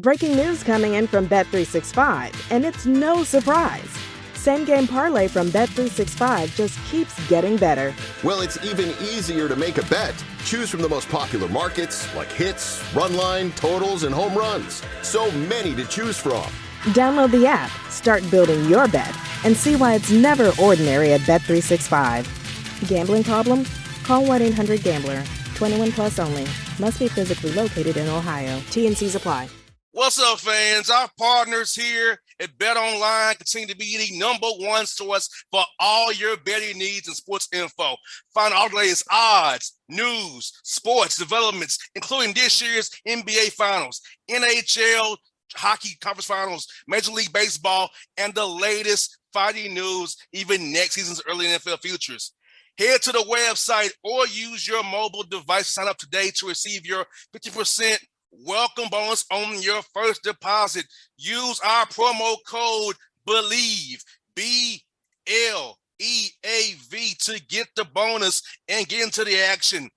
Breaking news coming in from Bet365, and it's no surprise. Same game parlay from Bet365 just keeps getting better. Well, it's even easier to make a bet. Choose from the most popular markets like hits, run line, totals, and home runs. So many to choose from. Download the app, start building your bet, and see why it's never ordinary at Bet365. Gambling problem? Call 1-800-GAMBLER. 21 plus only. Must be physically located in Ohio. T&Cs apply. What's up, fans? Our partners here at Bet Online continue to be the number one source for all your betting needs and sports info. Find all the latest odds, news, sports developments, including this year's NBA Finals, NHL Hockey Conference Finals, Major League Baseball, and the latest fighting news, even next season's early NFL futures. Head to the website or use your mobile device to sign up today to receive your 50% welcome bonus on your first deposit. Use our promo code BELIEVE, BLEAV, to get the bonus and get into the action.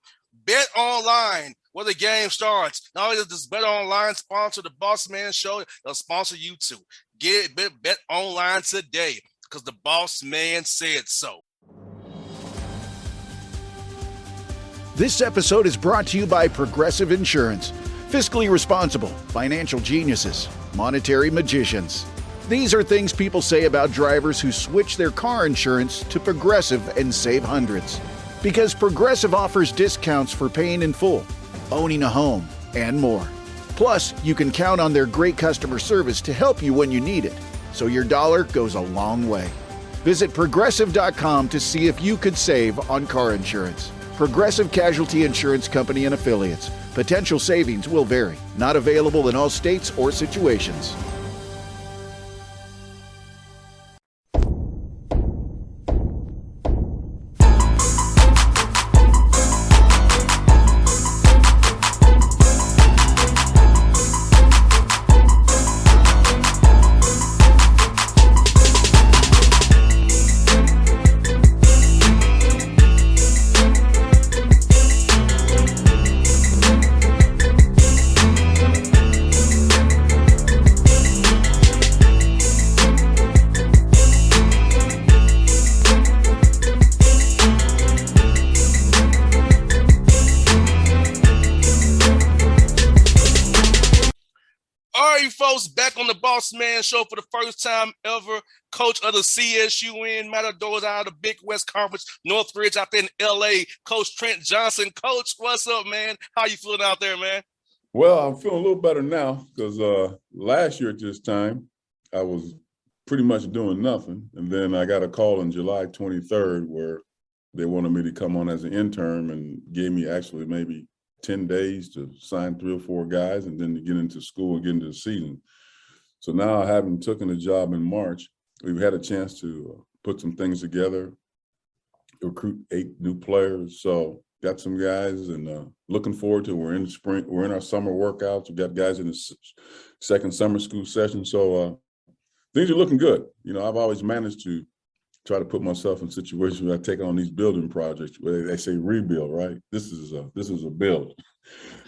Bet Online, where the game starts. Not only does this Bet Online sponsor the Bossman Show, they'll sponsor you too. Get it, Bet Online today, because the Boss Man said so. This episode is brought to you by Progressive Insurance. Fiscally responsible, financial geniuses, monetary magicians. These are things people say about drivers who switch their car insurance to Progressive and save hundreds. Because Progressive offers discounts for paying in full, owning a home, and more. Plus, you can count on their great customer service to help you when you need it, so your dollar goes a long way. Visit Progressive.com to see if you could save on car insurance. Progressive Casualty Insurance Company and Affiliates. Potential savings will vary. Not available in all states or situations. Back on the Bossman Show for the first time ever. Coach of the CSUN Matadors out of the Big West Conference, Northridge out there in LA, Coach Trent Johnson. Coach, what's up, man? How you feeling out there, man? Well, I'm feeling a little better now because last year at this time, I was pretty much doing nothing. And then I got a call on July 23rd where they wanted me to come on as an intern and gave me actually maybe 10 days to sign 3 or 4 guys and then to get into school and get into the season. So now, having taken a job in March, we've had a chance to put some things together, recruit 8 new players. So got some guys and looking forward to it. We're in the spring. We're in our summer workouts. We've got guys in the second summer school session. So things are looking good. You know, I've always managed to try to put myself in situations where I take on these building projects where they say rebuild, right? This is a build.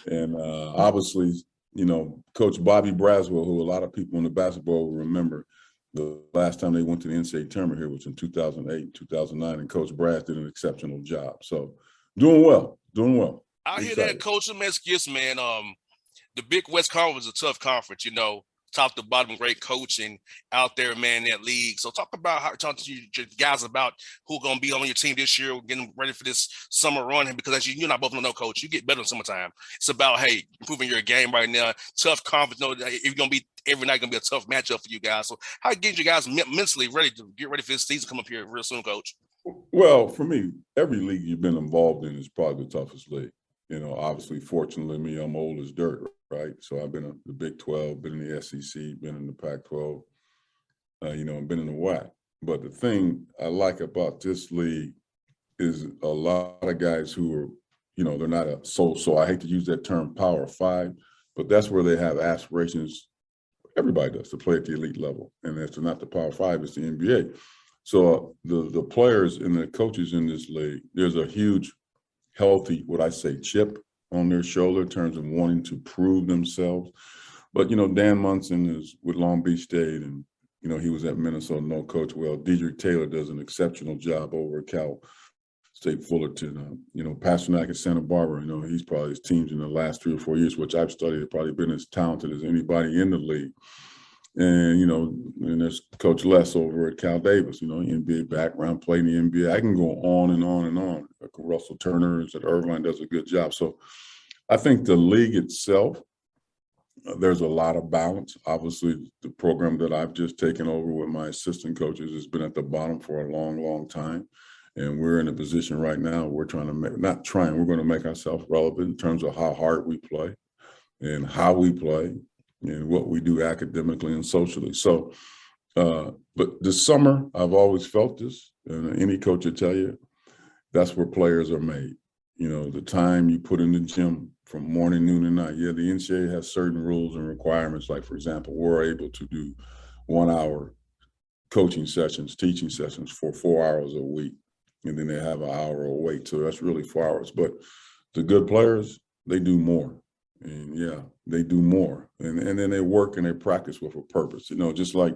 And obviously, you know, Coach Bobby Braswell, who a lot of people in the basketball will remember, the last time they went to the NCAA tournament here was in 2008, 2009, and Coach Brass did an exceptional job. So doing well. I hear that, Coach. Let me ask you this, man. The Big West Conference is a tough conference, you know, top to bottom, great coaching out there, man, in that league. So talk to your guys about who's going to be on your team this year, getting ready for this summer run. Because as you and I both know, Coach, you get better in summertime. It's about, hey, improving your game right now. Tough conference. No, it's going to be every night going to be a tough matchup for you guys. So how get you guys mentally ready to get ready for this season come up here real soon, Coach? Well, for me, every league you've been involved in is probably the toughest league. You know, obviously, fortunately, me, I'm old as dirt, right? So I've been in the Big 12, been in the SEC, been in the Pac-12, you know, and been in the WAC. But the thing I like about this league is a lot of guys who are, you know, they're not so I hate to use that term Power 5, but that's where they have aspirations. Everybody does, to play at the elite level. And it's not the Power 5, it's the NBA. So the players and the coaches in this league, there's a huge, healthy, what I say, chip on their shoulder in terms of wanting to prove themselves. But, Dan Munson is with Long Beach State, and, he was at Minnesota, no coach well. Dedrick Taylor does an exceptional job over at Cal State Fullerton. Pasternak at Santa Barbara, he's probably his teams in the last 3 or 4 years, which I've studied, have probably been as talented as anybody in the league. And, and there's Coach Les over at Cal Davis, NBA background, played in the NBA. I can go on and on and on. Russell Turner is at Irvine, does a good job. So I think the league itself, there's a lot of balance. Obviously, the program that I've just taken over with my assistant coaches has been at the bottom for a long, long time. And we're in a position right now, we're going to make ourselves relevant in terms of how hard we play and how we play and what we do academically and socially. So, but this summer, I've always felt this, and any coach will tell you, that's where players are made. The time you put in the gym from morning, noon, and night. Yeah, the NCAA has certain rules and requirements. Like, for example, we're able to do 1 hour coaching sessions, teaching sessions for 4 hours a week. And then they have an hour of wait. So that's really 4 hours. But the good players, they do more. And yeah, they do more. And then they work and they practice with a purpose. Just like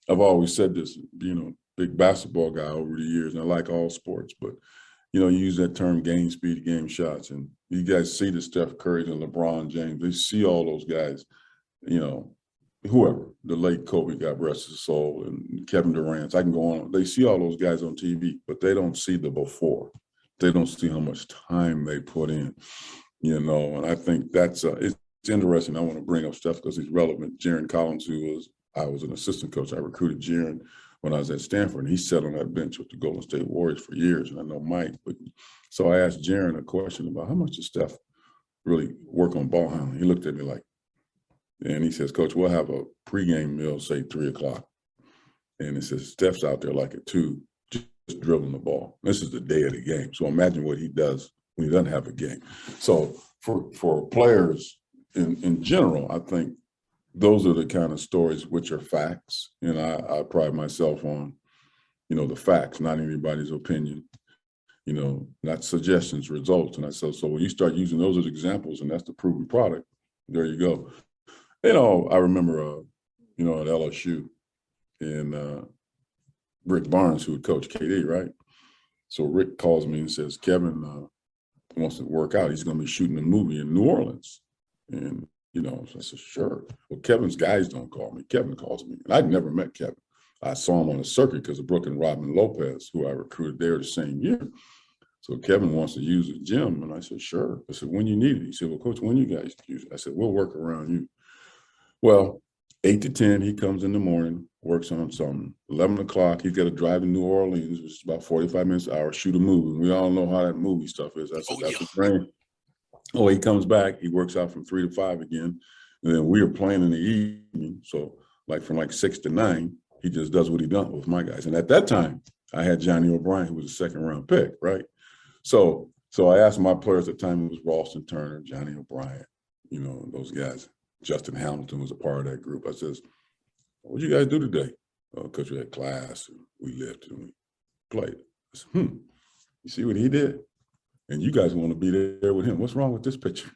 I've always said this, big basketball guy over the years, and I like all sports, but you use that term game speed, game shots. And you guys see the Steph Currys and LeBron James. They see all those guys, whoever, the late Kobe, God rest his soul, and Kevin Durant. I can go on. They see all those guys on TV, but they don't see the before. They don't see how much time they put in, and I think that's it's interesting. I want to bring up Steph because he's relevant. Jaron Collins, I was an assistant coach. I recruited Jaron when I was at Stanford, and he sat on that bench with the Golden State Warriors for years, and I know Mike. So I asked Jaron a question about how much does Steph really work on ball handling. He looked at me and he says, Coach, we'll have a pregame meal, say 3 o'clock. And he says, Steph's out there like at 2, just dribbling the ball. This is the day of the game. So imagine what he does when he doesn't have a game. So for players in general, I think those are the kind of stories which are facts. And I pride myself on, the facts, not anybody's opinion, not suggestions, results. And I said, so when you start using those as examples, and that's the proven product, there you go. I remember, at LSU and Rick Barnes, who would coach KD, right? So Rick calls me and says, Kevin wants to work out. He's going to be shooting a movie in New Orleans. And, so I said, sure. Well, Kevin's guys don't call me. Kevin calls me. And I'd never met Kevin. I saw him on a circuit because of Brooke and Rodman Lopez, who I recruited there the same year. So Kevin wants to use the gym. And I said, sure. I said, when you need it? He said, well, Coach, when you guys use it? I said, we'll work around you. Well, 8 to 10, he comes in the morning, works on something. 11 o'clock, he's got to drive to New Orleans, which is about 45 minutes an hour, shoot a movie. We all know how that movie stuff is. I said, that's a brain. Oh, he comes back, he works out from 3 to 5 again. And then we are playing in the evening. So from 6 to 9, he just does what he done with my guys. And at that time, I had Johnny O'Brien, who was a second-round pick, right? So I asked my players at the time, it was Ralston Turner, Johnny O'Brien, those guys. Justin Hamilton was a part of that group. I says, what'd you guys do today? Because we had class, and we lifted, and we played. I said, you see what he did? And you guys want to be there with him. What's wrong with this picture?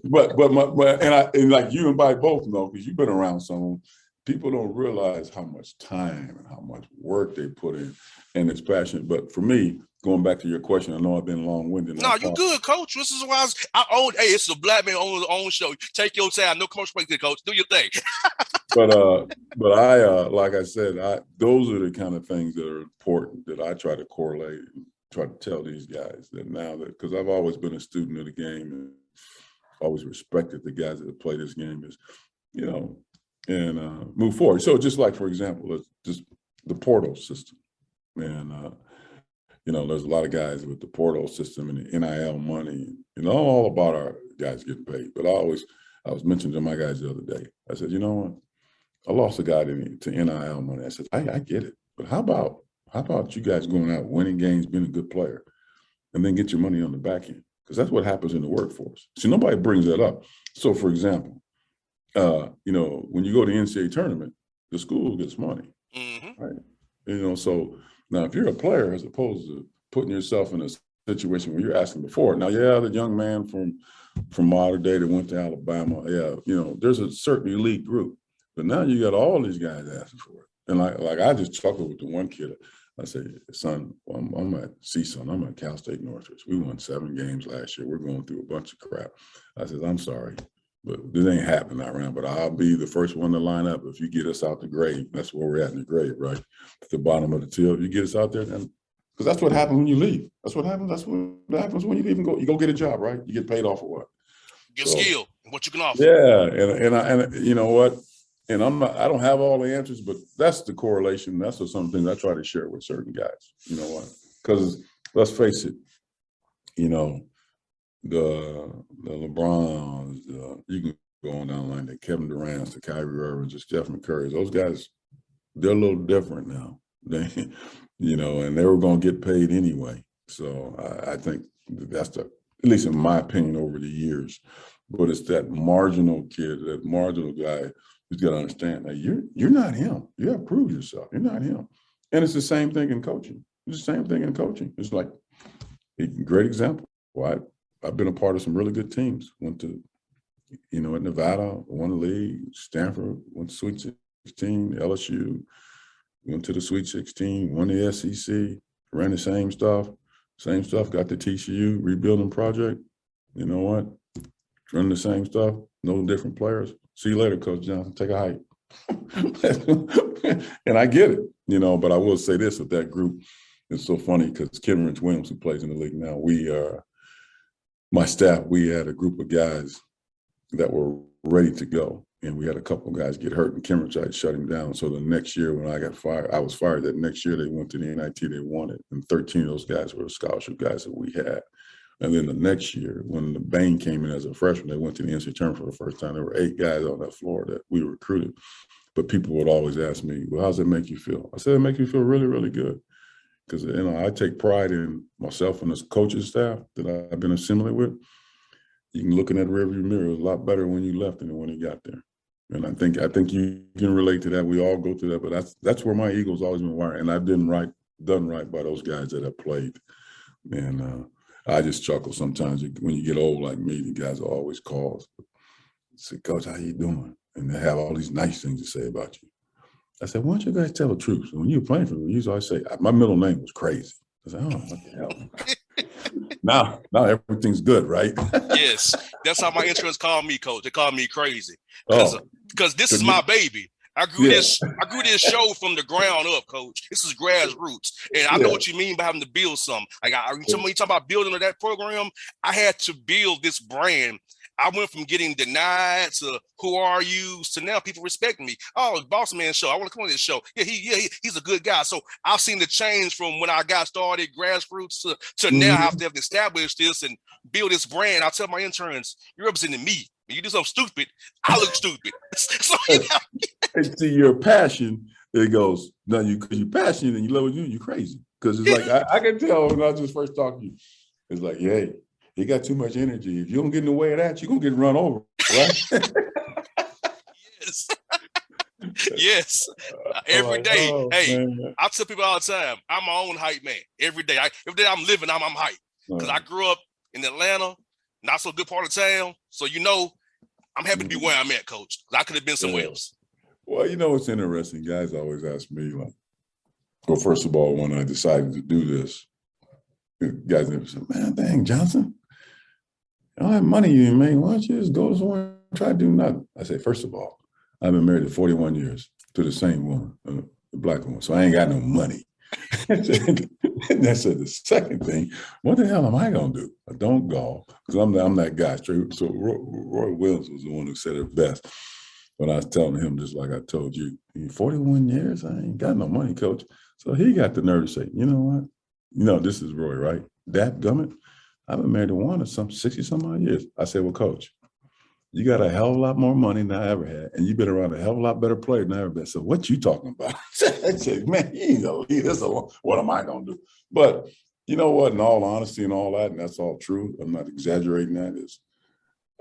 but like you and I both know, because you've been around someone, people don't realize how much time and how much work they put in, and it's passionate. But for me, going back to your question, I know I've been long-winded. No, you good, Coach. This is why it's a black man on his own show. Take your time. No coach break it, Coach. Do your thing. But I, like I said, those are the kind of things that are important that I try to correlate and try to tell these guys because I've always been a student of the game and always respected the guys that play this game and move forward. So just like, for example, just the portal system. And, there's a lot of guys with the portal system and the NIL money, all about our guys getting paid. But I was mentioning to my guys the other day, I said, you know what? I lost a guy to NIL money. I said, I get it. But how about you guys going out, winning games, being a good player, and then get your money on the back end? Because that's what happens in the workforce. See, nobody brings that up. So, for example, when you go to the NCAA tournament, the school gets money, right? So now if you're a player, as opposed to putting yourself in a situation where you're asking before, now, the young man from from modern day that went to Alabama. Yeah, there's a certain elite group. But now you got all these guys asking for it. And like I just chuckled with the one kid. I said, son, I'm at CSUN. I'm at Cal State Northridge. We won 7 games last year. We're going through a bunch of crap. I said, I'm sorry, but this ain't happening that round. But I'll be the first one to line up if you get us out the grade. That's where we're at in the grade, right? At the bottom of the till. If you get us out there, then because that's what happens when you leave. That's what happens. That's what happens when you leave and go. You go get a job, right? You get paid off of what? Your skill, what you can offer. Yeah, and you know what? And I don't have all the answers, but that's the correlation. That's something I try to share with certain guys. You know what? Because let's face it, the LeBrons, you can go on down the line, the Kevin Durant's, the Kyrie Irvings, the Stephen Curry's. Those guys, they're a little different now. They, and they were going to get paid anyway. So I think that's at least in my opinion, over the years. But it's that marginal kid, that marginal guy. You've got to understand that you're not him. You have to prove yourself. You're not him. And it's the same thing in coaching. It's the same thing in coaching. It's like a great example. Well, I've been a part of some really good teams. Went to, at Nevada, won the league. Stanford, went to Sweet 16. LSU, went to the Sweet 16, won the SEC, ran the same stuff, got the TCU rebuilding project. You know what? Run the same stuff, no different players. See you later, Coach Johnson. Take a hike. And I get it, but I will say this with that group. It's so funny because Kenrich Williams, who plays in the league now, my staff, we had a group of guys that were ready to go. And we had a couple of guys get hurt, and Kenrich had shut him down. So the next year when I got fired, I was fired. That next year they went to the NIT, they won it. And 13 of those guys were the scholarship guys that we had. And then the next year, when the Bain came in as a freshman, they went to the NCAA tournament for the first time. There were 8 guys on that floor that we recruited. But people would always ask me, well, how does it make you feel? I said, it makes me feel really, really good. Because, I take pride in myself and this coaching staff that I've been assimilated with. You can look in that rearview mirror. It was a lot better when you left than when you got there. And I think you can relate to that. We all go through that. But that's where my ego's always been wired. And I've done right by those guys that have played. And I just chuckle sometimes when you get old like me. The guys will always call, say, Coach, how you doing? And they have all these nice things to say about you. I said, why don't you guys tell the truth? So when you were playing for me, you used to always say, my middle name was Crazy. I said, oh, what the hell? Now everything's good, right? Yes, that's how my insurance called me, Coach. They called me Crazy because this is my baby. I grew this show from the ground up, Coach. This is grassroots. And I know what you mean by having to build something. Like you talk about building that program, I had to build this brand. I went from getting denied to who are you to now people respect me. Oh, Bossman show. I want to come on this show. Yeah, he's a good guy. So I've seen the change from when I got started, grassroots, to now I have to establish this and build this brand. I tell my interns, you're representing me. When you do something stupid, I look stupid. So, And see your passion, it goes, no, because you're passionate and you love what you do, you're crazy. Because it's like, I can tell when I just first talked to you, it's like, hey, you got too much energy. If you don't get in the way of that, you're going to get run over, right? Yes. Yes. Every day. Man. I tell people all the time, I'm my own hype man. Every day. Every day I'm living, I'm hype. Because I grew up in Atlanta, not so good part of town. So, I'm happy to be where I'm at, Coach. Because I could have been somewhere else. Well, what's interesting? Guys always ask me, like, well, first of all, when I decided to do this, guys never said, man, dang, Johnson, all that money you made, why don't you just go somewhere and try to do nothing? I say, first of all, I've been married for 41 years to the same woman, the black woman, so I ain't got no money. And I said, the second thing, what the hell am I going to do? I don't golf, because I'm that guy. Straight. So Roy Williams was the one who said it best. When I was telling him, just like I told you, in 41 years, I ain't got no money, Coach. So he got the nerve to say, you know what? This is Roy, right? Dadgummit, I've been married to one of 60-some odd years. I said, well, Coach, you got a hell of a lot more money than I ever had, and you've been around a hell of a lot better player than I ever been. So what you talking about? I said, man, you ain't gonna leave this alone. What am I going to do? But you know what? In all honesty and all that, and that's all true, I'm not exaggerating that, is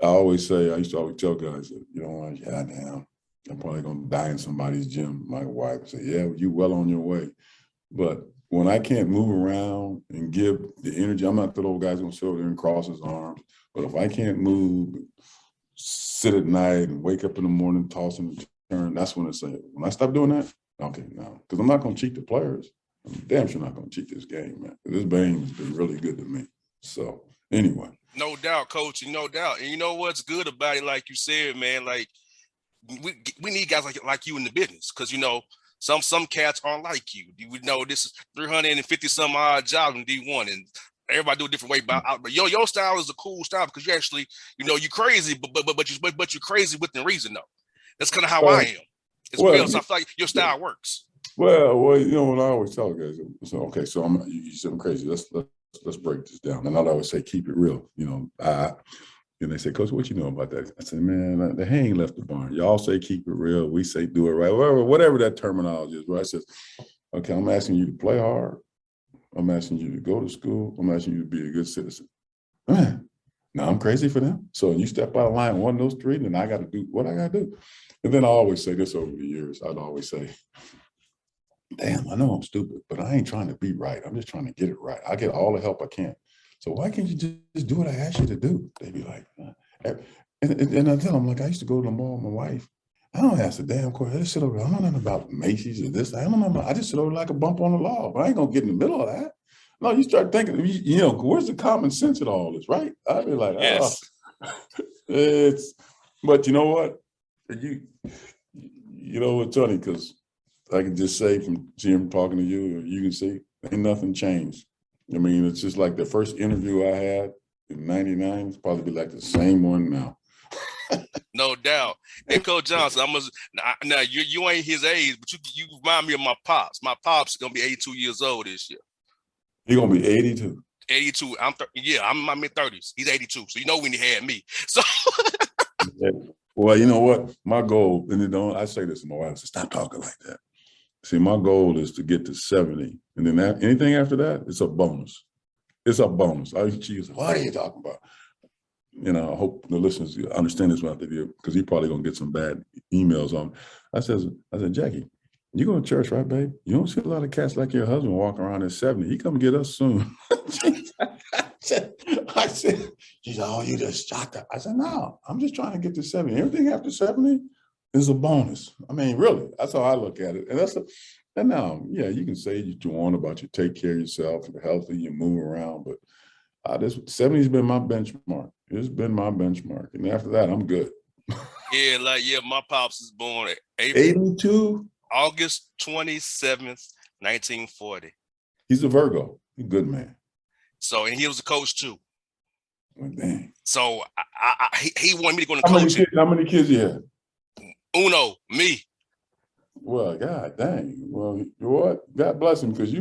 I used to always tell guys that, damn, I'm probably going to die in somebody's gym. My wife would say, yeah, you well on your way. But when I can't move around and give the energy, I'm not the old guy's going to sit over there and cross his arms But if I can't move, sit at night and wake up in the morning, toss and turn, that's when it's like, when I stop doing that, okay, no. Because I'm not going to cheat the players. I'm damn sure not going to cheat this game, man. This game has been really good to me. So, anyway. No doubt, Coach, no doubt. And you know what's good about it, like you said, man, like we need guys like you in the business because, you know, some cats aren't like you. You know, this is 350 some odd jobs in D1 and everybody do a different way. But your style is a cool style because you actually, you know, you're crazy, but you're crazy within reason, though. That's kind of how I am as well. So I feel like your style works. Well, you know what I always tell guys. So okay, so you said I'm crazy. Let's break this down. And I always say keep it real. You know, and they say, Coach, what you know about that? I said, man, the hay ain't left the barn. Y'all say keep it real. We say do it right. Whatever that terminology is, right? I says, okay, I'm asking you to play hard. I'm asking you to go to school. I'm asking you to be a good citizen. Man, now I'm crazy for them. So you step out of line one of those three, then I got to do what I got to do. And then I always say this over the years. I'd always say, damn, I know I'm stupid, but I ain't trying to be right. I'm just trying to get it right. I get all the help I can. So why can't you just do what I asked you to do? They be like, and I tell them, like, I used to go to the mall with my wife. I don't ask a damn question. I just sit over there. I don't know nothing about Macy's or this. I don't know. I just sit over like a bump on the law, but I ain't going to get in the middle of that. No, you start thinking, you know, where's the common sense in all this, right? I'd be like, yes. But you know what? You know, it's funny because I can just say from seeing talking to you, you can see ain't nothing changed. I mean, it's just like the first interview I had in '99. It's probably be like the same one now. No doubt. And Coach Johnson, now you ain't his age, but you remind me of my pops. My pops is gonna be 82 years old this year. He's gonna be 82. 82. I'm in my mid-30s. He's 82. So you know when he had me. So well, you know what? My goal, and I say this to my wife, I say, stop talking like that. See, my goal is to get to 70. And then anything after that, it's a bonus. It's a bonus. She was like, what are you talking about? You know, I hope the listeners understand this about the video because he's probably going to get some bad emails on. I said, Jackie, you go to church, right, babe? You don't see a lot of cats like your husband walking around at 70. He come get us soon. I said, she's like, oh, you just shot that. I said, no, I'm just trying to get to 70. Everything after 70 is a bonus. I mean, really, that's how I look at it. And now, yeah, you can say what you want about you take care of yourself, you're healthy, you move around, but this 70's been my benchmark. It's been my benchmark. And after that, I'm good. My pops is born at 82? August 27th, 1940. He's a Virgo. He's a good man. So, and he was a coach too. Well, dang. So he wanted me to go into coaching. How many kids you had? Uno, me. Well, God dang. Well, you know what? God bless him, because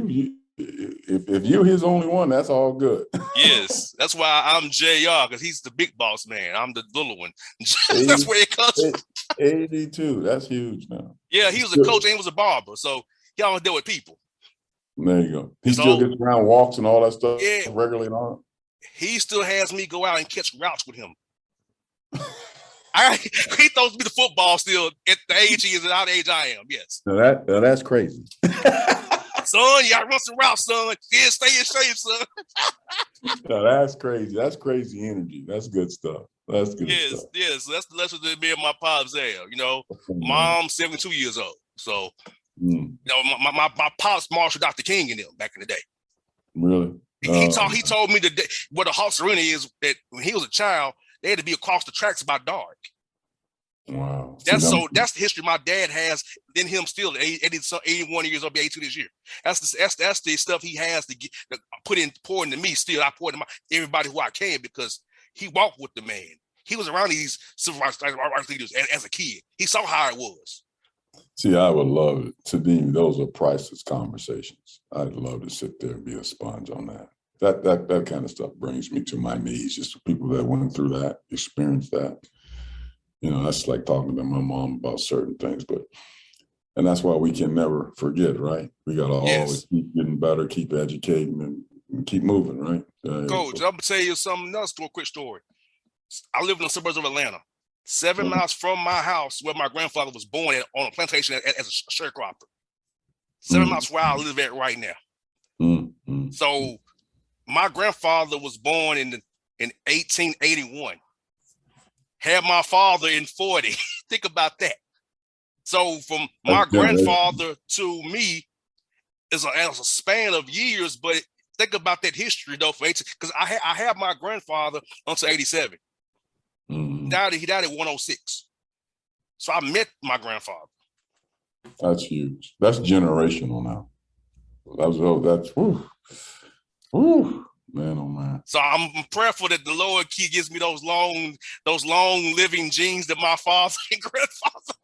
if you're his only one, that's all good. Yes, that's why I'm JR, because he's the big boss man. I'm the little one. That's where it comes from. 82. That's huge now. Yeah, he was a coach and he was a barber, so he always dealt with people. There you go. He still gets around, walks and all that stuff regularly and all. He still has me go out and catch routes with him. He throws me the football still at the age he is and how the age I am. Yes. Now that's crazy. Son, you gotta run some routes, son. Yeah, stay in shape, son. No, that's crazy. That's crazy energy. That's good stuff. That's good stuff. Yes. That's the lesson that me and my pops have. You know, mom's 72 years old. So, you know, my pops marshaled Dr. King in them back in the day. Really? He told me that what a Hawks Arena is, that when he was a child, they had to be across the tracks by dark. Wow. That's the history my dad has in him still. 81 years old, be 82 this year. That's the stuff he has to pour into me still. I pour into everybody who I can, because he walked with the man. He was around these civil rights leaders as a kid. He saw how it was. See, I would love it. To me, those are priceless conversations. I'd love to sit there and be a sponge on that. That kind of stuff brings me to my knees, just the people that went through that, experienced that. You know, that's like talking to my mom about certain things, and that's why we can never forget, right? We got to always keep getting better, keep educating, and keep moving, right? Coach, I'm going to tell you something else, a quick story. I live in the suburbs of Atlanta, 7 miles from my house where my grandfather was born on a plantation as a sharecropper. 7 miles where I live at right now. So my grandfather was born in in 1881. Had my father in 40. Think about that. So from my grandfather to me is a span of years, but think about that history though for 18, because I had my grandfather until 87. Mm-hmm. He died at 106. So I met my grandfather. That's huge. That's generational now. That's whew, man, oh man. So I'm prayerful that the Lord gives me those long living genes that my father and grandfather.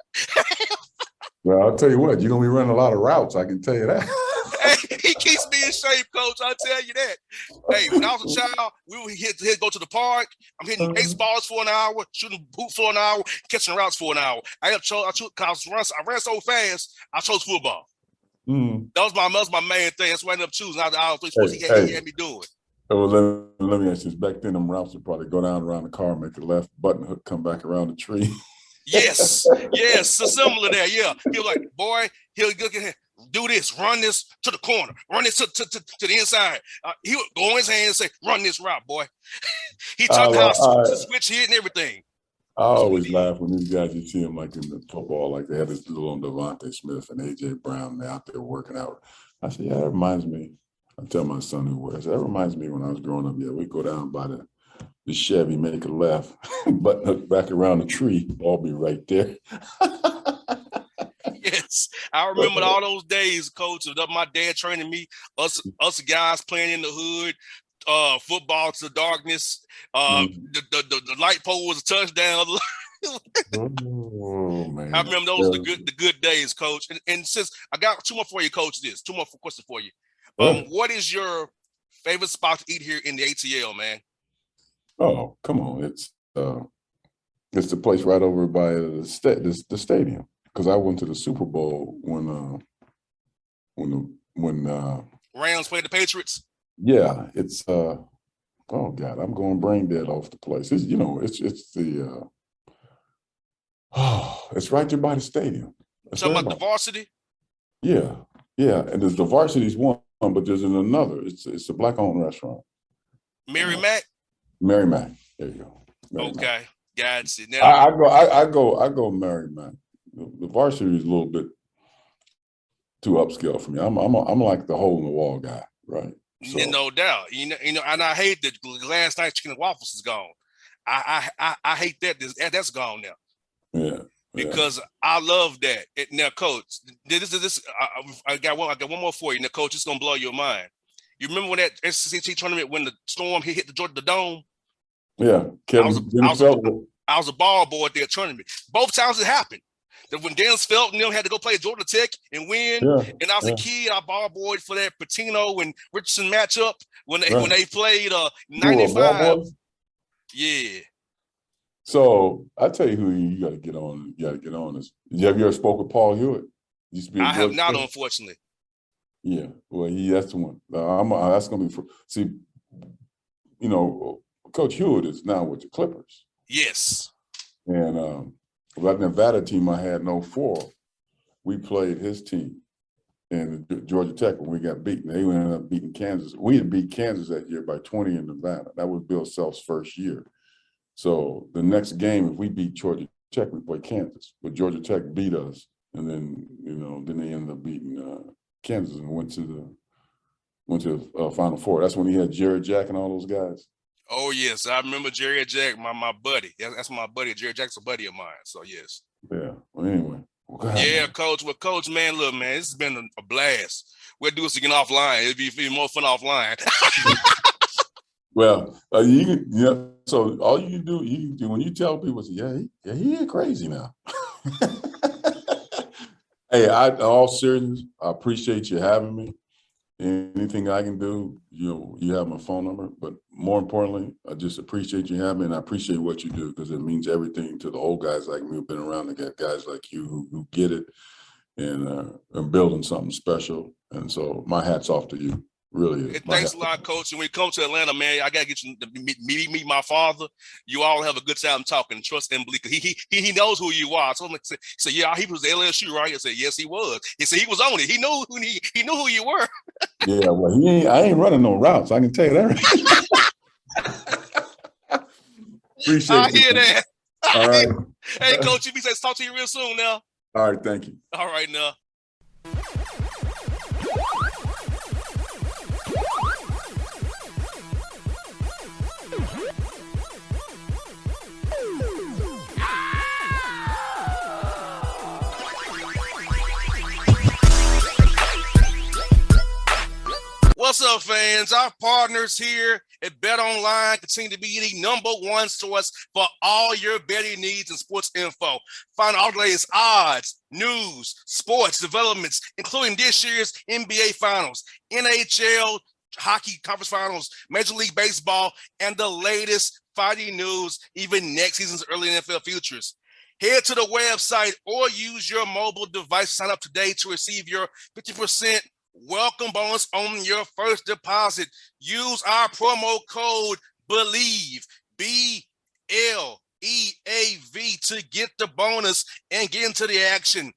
Well, I'll tell you what, you're gonna be running a lot of routes. I can tell you that. Hey, he keeps me in shape, coach. I'll tell you that. Hey, when I was a child, we would go to the park. I'm hitting baseballs for an hour, shooting hoop for an hour, catching routes for an hour. I ran so fast, I chose football. That was my main thing. That's why I ended up choosing out of all three sports he had me doing. Well, let me ask you this. Back then, them routes would probably go down around the car, make a left button hook, come back around the tree. Yes, so similar there. Yeah, he was like, boy, he'll do this, run this to the corner, run this to the inside. He would go in his hand and say, run this route, boy. He taught how to switch hit and everything. I always laugh when these guys, you see them like in the football, like they had this little Devontae Smith and A.J. Brown, they're out there working out. I said, yeah, that reminds me. I tell my son who wears, that reminds me when I was growing up. Yeah, we go down by the Chevy, make a left, button hook back around the tree, ball be right there. Yes, I remember all those days, coach, of my dad training me, us guys playing in the hood, football to the darkness. The light pole was a touchdown. Oh man! I remember those the good days, coach. And since I got two more for you, coach, two more questions for you. What is your favorite spot to eat here in the ATL, man? Oh, come on! It's the place right over by the stadium. Because I went to the Super Bowl when Rams played the Patriots. Yeah, it's oh God, I'm going brain dead off the place. It's it's right there by the stadium. Talking about the varsity? Yeah, and there's the varsity's one, but there's another. It's a black-owned restaurant. Mary Mac. Mary Mac. There you go. Mary okay, gotcha. I go Mary Mac. The varsity is a little bit too upscale for me. I'm like the hole in the wall guy, right? So. No doubt. You know, and I hate that last night chicken and waffles is gone. I hate that that's gone now. Yeah. Because I love that. Now, coach, I got one more for you. Now, coach, it's gonna blow your mind. You remember when that SEC tournament when the storm hit the dome? Yeah, I was a ball boy at their tournament. Both times it happened. That when Dennis Felton and them had to go play Georgia Tech and win, and I was a kid, I ball boyed for that Patino and Richardson matchup when they played 95. Yeah. So I tell you who you got to get on. You got to get on this. Have you ever spoke with Paul Hewitt? I have not, unfortunately. Yeah, well, that's the one. That's gonna be see. You know, Coach Hewitt is now with the Clippers. Yes. And that Nevada team I had in 04, we played his team in Georgia Tech when we got beaten. They ended up beating Kansas. We had beat Kansas that year by 20 in Nevada. That was Bill Self's first year. So the next game, if we beat Georgia Tech, we play Kansas. But Georgia Tech beat us, and then then they ended up beating Kansas and went to the Final Four. That's when he had Jared Jack and all those guys. Oh yes, I remember Jared Jack, my buddy. That's my buddy. Jared Jack's a buddy of mine. So yes. Yeah. Well, anyway. Yeah, Coach. Well, Coach, man, look, man, this has been a blast. We'll do this again offline. It'd be more fun offline. Well, so all you do when you tell people, he ain't crazy now. Hey, in all seriousness, I appreciate you having me. Anything I can do, you have my phone number. But more importantly, I just appreciate you having me, and I appreciate what you do because it means everything to the old guys like me who've been around to get guys like you who get it and building something special. And so my hat's off to you. Really is. Thanks a lot, Coach. And when you come to Atlanta, man, I gotta get you to meet my father. You all have a good time talking. Trust and believe. He knows who you are. So he said, yeah, he was LSU, right? I said, yes, he was. He said he was on it. He knew who you were. Yeah, well, I ain't running no routes. I can tell you that. Appreciate I you. hear that. All right. Hey, Coach, be safe. Talk to you real soon now. All right. Thank you. All right, now. What's up, fans? Our partners here at Bet Online continue to be the #1 source for all your betting needs and sports info. Find all the latest odds, news, sports developments, including this year's NBA Finals, NHL Hockey Conference Finals, Major League Baseball, and the latest fighting news, even next season's early NFL futures. Head to the website or use your mobile device to sign up today to receive your 50% welcome bonus on your first deposit. Use our promo code BELIEVE, BLEAV, to get the bonus and get into the action.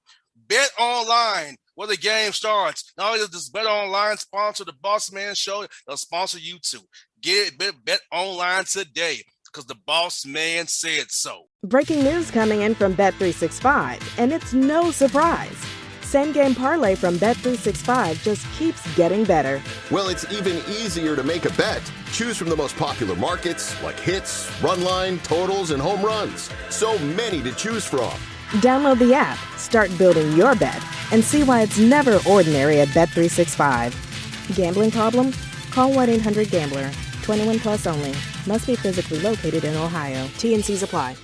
Bet online where the game starts. Not only does this Bet Online sponsor the Bossman show, they'll sponsor you too. Get it, bet online today because the Bossman said so. Breaking news coming in from Bet365, and it's no surprise. Same game parlay from Bet365 just keeps getting better. Well, it's even easier to make a bet. Choose from the most popular markets like hits, run line, totals, and home runs. So many to choose from. Download the app, start building your bet, and see why it's never ordinary at Bet365. Gambling problem? Call 1-800-GAMBLER. 21 plus only. Must be physically located in Ohio. T&Cs apply.